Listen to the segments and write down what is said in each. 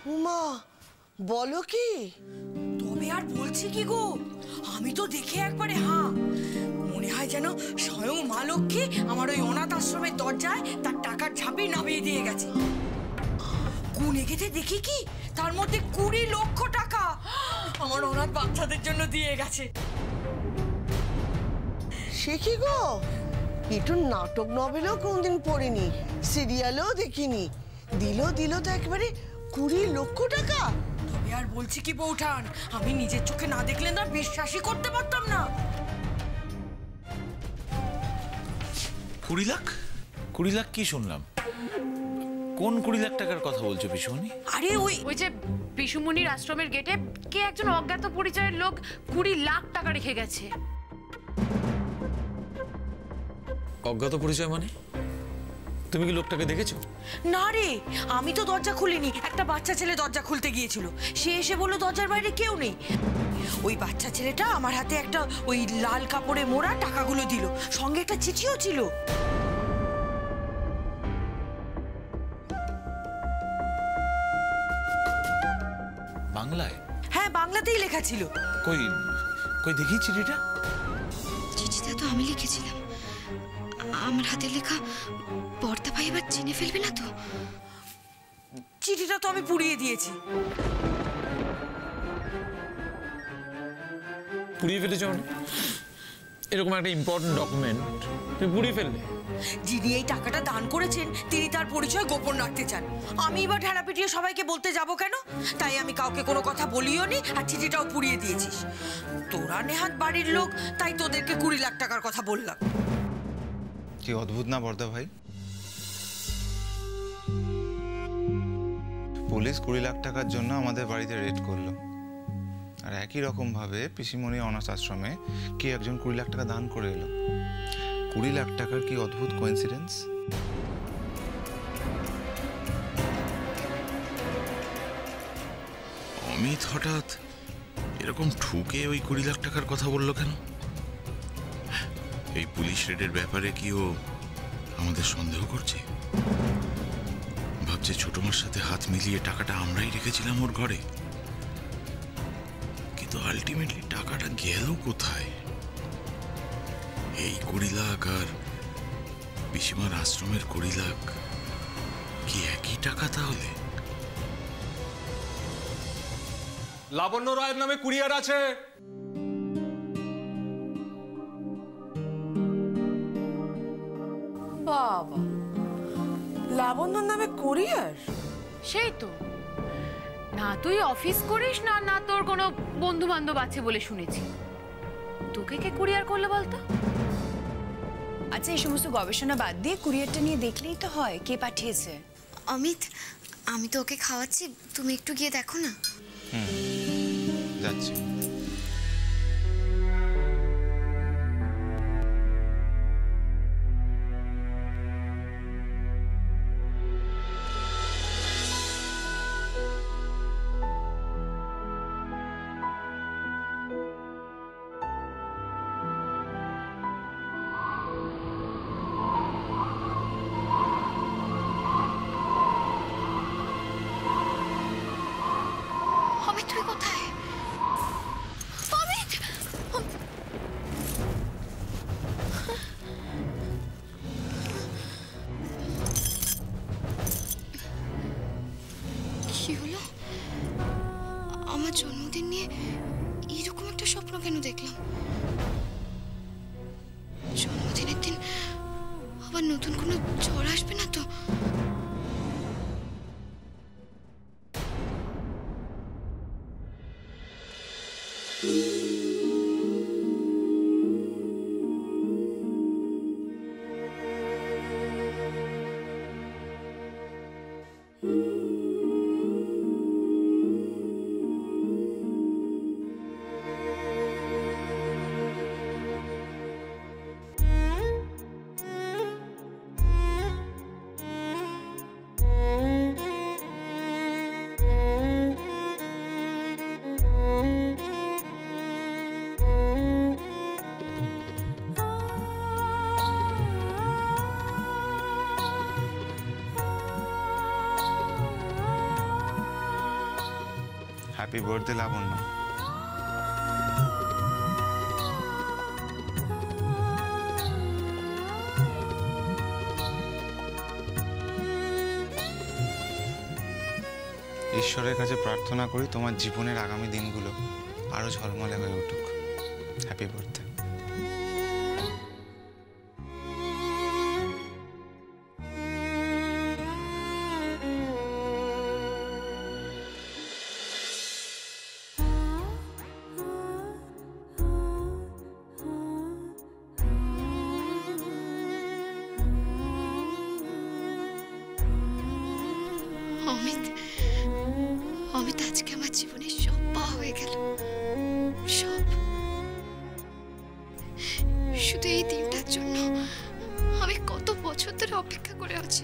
উমা, বলো কি? তবে আর বলছি কি গো, আমি তো দেখে একবারে মনে হয় যেন স্বয়ং মা লক্ষ্মী আমার ওই অনাথ আশ্রমের দরজায় তার টাকার ঝাঁপি নামিয়ে দিয়ে গেছে। গুনে গেতে দেখি কি তার মধ্যে 20 লক্ষ টাকা আমার অনাথ বাচ্চাদের জন্য দিয়ে গেছে। সে কি গো, একটু নাটক নভেলও কোনদিন পড়িনি, সিরিয়ালও দেখিনি, দিল তো একেবারে 20 লক্ষ টাকা। তবে আর বলছি কি বৌঠান, আমি নিজের চোখে না দেখলে না বিশ্বাসই করতে পারতাম না। 20 লাখ? 20 লাখ কি শুনলাম? কোন 20 লাখ টাকার কথা বলছো পিসুমণি? আরে ওই যে পিসুমণির আশ্রমের গেটে কে একজন অজ্ঞাত পরিচয়ের লোক 20 লাখ টাকা রেখে গেছে। অজ্ঞাত পরিচয় মানে? তুমি কি লোকটাকে দেখেছো? না রে, আমি তো দরজা খুলিনি, একটা বাচ্চা ছেলে দরজা খুলতে গিয়েছিল। সে এসে বলল দরজার বাইরে কেউ নেই। ওই বাচ্চা ছেলেটা আমার হাতে একটা ওই লাল কাপড়ে মোড়া টাকাগুলো দিল, সঙ্গে একটা চিঠিও ছিল। বাংলায়? হ্যাঁ, বাংলাতেই লেখা ছিল। কই কই দেখি চিঠিটা। চিঠিটা তো আমি লিখেছিলাম, আমার হাতে লেখা। বর্দা ভাই এবার চিনে ফেলবে না তো? চিঠিটা তো আমি পুড়িয়ে দিয়েছি। পুড়িয়ে ফেলেছো মানে? এরকম একটা ইম্পর্টেন্ট ডকুমেন্ট তুমি পুড়িয়ে ফেললে? যিনি এই টাকাটা দান করেছেন তিনি তার পরিচয় গোপন রাখতে চান। আমি এবার ঢেলা পিটিয়ে সবাইকে বলতে যাব কেন? তাই আমি কাউকে কোনো কথা বলিও নি, আর চিঠিটাও পুড়িয়ে দিয়েছিস। তোরা নেহাত বাড়ির লোক, তাই তোদেরকে 20 লাখ টাকার কথা বললাম। কি অদ্ভুত না বর্দা ভাই? পুলিশ 20 লাখ টাকার জন্য আমাদের বাড়িতে রেড করলো, আর একই রকম ভাবে পিসিমণি অনাথ আশ্রমে কে একজন 20 লাখ টাকা দান করে এলো। 20 লাখ টাকার কি অদ্ভুত কোইন্সিডেন্স। অমিত হঠাৎ এরকম ঠুকে ওই 20 লাখ টাকার কথা বললো কেন? এই পুলিশ রেডের ব্যাপারে কি ও আমাদের সন্দেহ করছে? ভাবছে ছোট মার সাথে হাত মিলিয়ে টাকাটা আমরাই রেখেছিলাম ওর ঘরে। কিন্তু আলটিমেটলি টাকাটা গেল কোথায়? এই 20 লাখ আর পিসিমার আশ্রমের 20 লাখ কি একই টাকা তাহলে? লাবণ্য রায়ের নামে কুরিয়ার আছে। বাবা, লাবণ্যর নামে কুরিয়ার? সেই তো না, তুই অফিস করিস না, না তোর কোনো বন্ধু বান্ধব আছে বলে শুনেছি। তোকে কে কুরিয়ার করলো বলতো? আচ্ছা, এই সমস্ত গবেষণা বাদ দিয়ে কুরিয়ারটা নিয়ে দেখলেই তো হয় কে পাঠিয়েছে। অমিত, আমি তো ওকে খাওয়াচ্ছি, তুমি একটু গিয়ে দেখো না। যাচ্ছি। অমিত, তুই কোথায়? অমিত! কি হলো? আমার জন্মদিন নিয়ে এরকম একটা স্বপ্ন কেন দেখলাম? জন্মদিনের দিন আবার নতুন কোনো ঝড় আসবে না তো? হ্যাপি বার্থডে লাবণ্য। ঈশ্বরের কাছে প্রার্থনা করি তোমার জীবনের আগামী দিনগুলো আরো ঝলমলে হয়ে উঠুক। Happy birthday. অমিত, অমিত আজকে আমার জীবনে সব পাওয়া হয়ে গেল, সব। শুধু এই দিনটার জন্য আমি কত বছর ধরে অপেক্ষা করে আছি।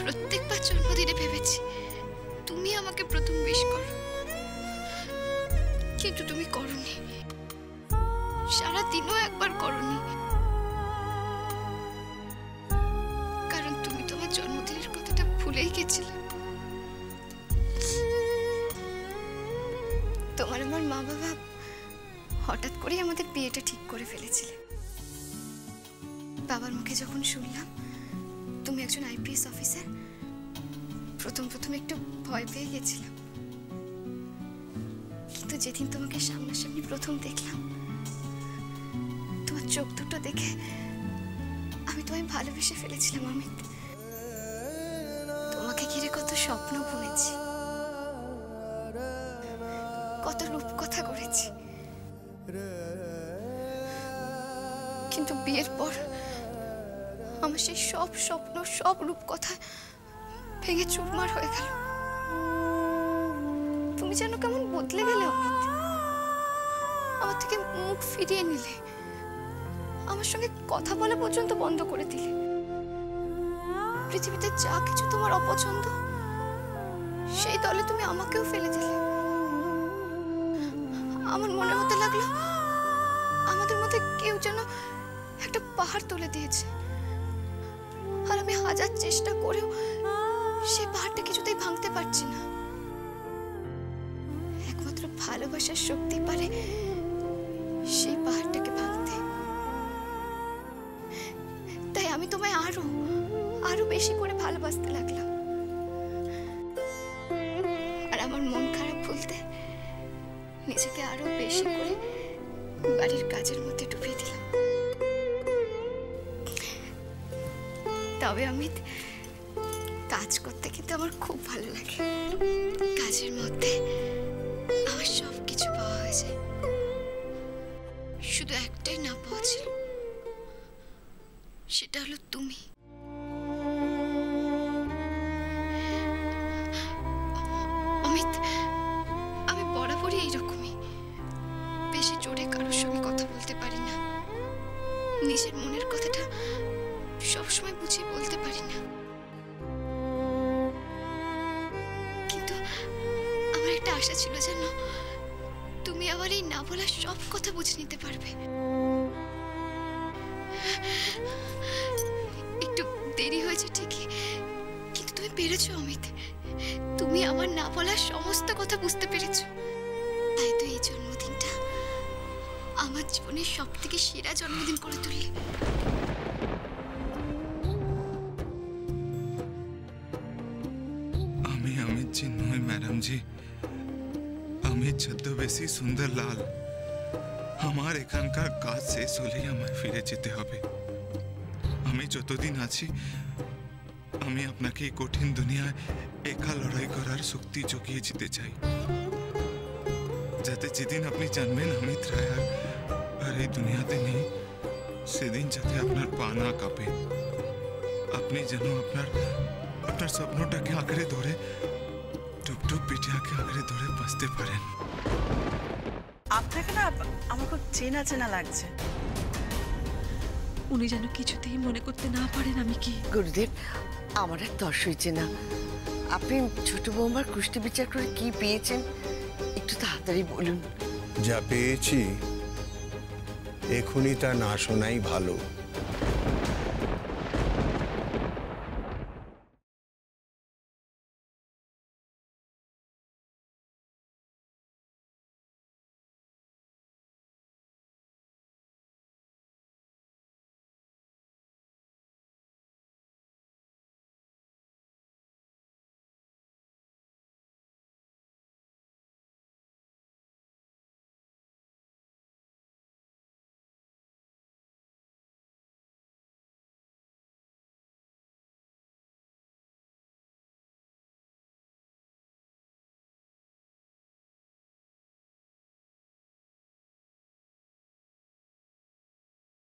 প্রত্যেকবার জন্মদিনে ভেবেছি তুমি আমাকে প্রথম উইশ করো, কিন্তু তুমি করোনি। সারাদিনও একবার করোনি, কারণ তুমি তোমার জন্মদিনের কথাটা ভুলেই গেছিলে। তোমার আমার মা বাবা হঠাৎ করে আমাদের বিয়েটা ঠিক করে ফেলেছিলে। বাবার মুখে যখন শুনলাম তুমি একজন আইপিএস অফিসার, প্রথম একটু ভয় পেয়ে গেছিলাম। কিন্তু যেদিন তোমাকে সামনাসামনি প্রথম দেখলাম, তোমার চোখ দুটো দেখে আমি তোমায় ভালোবেসে ফেলেছিলাম অমিত। তোমাকে ঘিরে কত স্বপ্ন বুনেছি, কত রূপকথা করেছি, কিন্তু বিয়ের পর আমার সেই সব স্বপ্ন, সব রূপকথা ভেঙে চুরমার হয়ে গেল। তুমি যেন কেমন বদলে গেলে অমিত। আমার থেকে মুখ ফিরিয়ে নিলে, আমার সঙ্গে কথা বলা পর্যন্ত বন্ধ করে দিলে। পৃথিবীতে যা কিছু তোমার অপছন্দ, সেই দলে তুমি আমাকেও ফেলে দিলে। আমার মনে হতে লাগলো আমাদের মধ্যে কেউ যেন একটা পাহাড় তুলে দিয়েছে, আর আমি হাজার চেষ্টা করেও সেই পাহাড়টা কিছুতেই ভাঙতে পারছি না। একমাত্র ভালোবাসার শক্তি পারে সেই পাহাড়টাকে ভাঙতে। তাই আমি তোমায় আরো বেশি করে ভালোবাসতে লাগলাম, আর আমার মন খারাপ ভুলতে নিজেকে আরো বেশি করে বাড়ির কাজের মধ্যে ডুবিয়ে দিলাম। তবে অমিত, কাজ করতে কিন্তু আমার খুব ভালো লাগে। কাজের মধ্যে আমার সব কিছু পাওয়া হয়েছে, শুধু একটাই না পাওয়া ছিল, সেটা হলো তুমি। অমিত, আমি বরাবরই এইরকমই, বেশি জোরে কারোর সঙ্গে কথা বলতে পারি না, নিজের মনের কথাটা সবসময় বুঝিয়ে বলতে পারি না। কিন্তু আমার একটা আশা ছিল, জানো, তুমি আমার এই না বলা সব কথা বুঝে নিতে পারবে। একটু দেরি হয়েছে ঠিকই, কিন্তু তুমি পেরেছো অমিত। তুমি আমার না বলা সমস্ত কথা বুঝতে পেরেছো। তাই তো এই জন্মদিনটা আমার জীবনের সব থেকে সেরা জন্মদিন করে তুললে। আমি অমিত জি নই ম্যাডাম জি, আমি ছদ্মবেশী সুন্দর লাল। আমার এখানকার কাজ শেষ হলেই আমায় ফিরে যেতে হবে। আমি যতদিন আছি, আমি আপনাকে এই কঠিন দুনিয়ায় একা লড়াই করার শক্তি জুগিয়ে যেতে চাই, যাতে যেদিন আপনি জানবেন অমিত রায় আর এই দুনিয়াতে নেই, সেদিন যাতে আপনার পা না কাঁপে। আপনি যেন আপনার স্বপ্নটাকে আঁকড়ে ধরে, টুকটুক পিঠিয়াকে আঁকড়ে ধরে বাঁচতে পারেন। আপনাকে না আমার খুব চেনা চেনা লাগছে। উনি যেন কিছুতেই মনে করতে না পারেন আমি কি। গুরুদেব, আমার আর তর সইছে না। আপনি ছোট বৌমার কুষ্টি বিচার করে কি পেয়েছেন একটু তাড়াতাড়ি বলুন। যা পেয়েছি এখনই তা না শোনাই ভালো।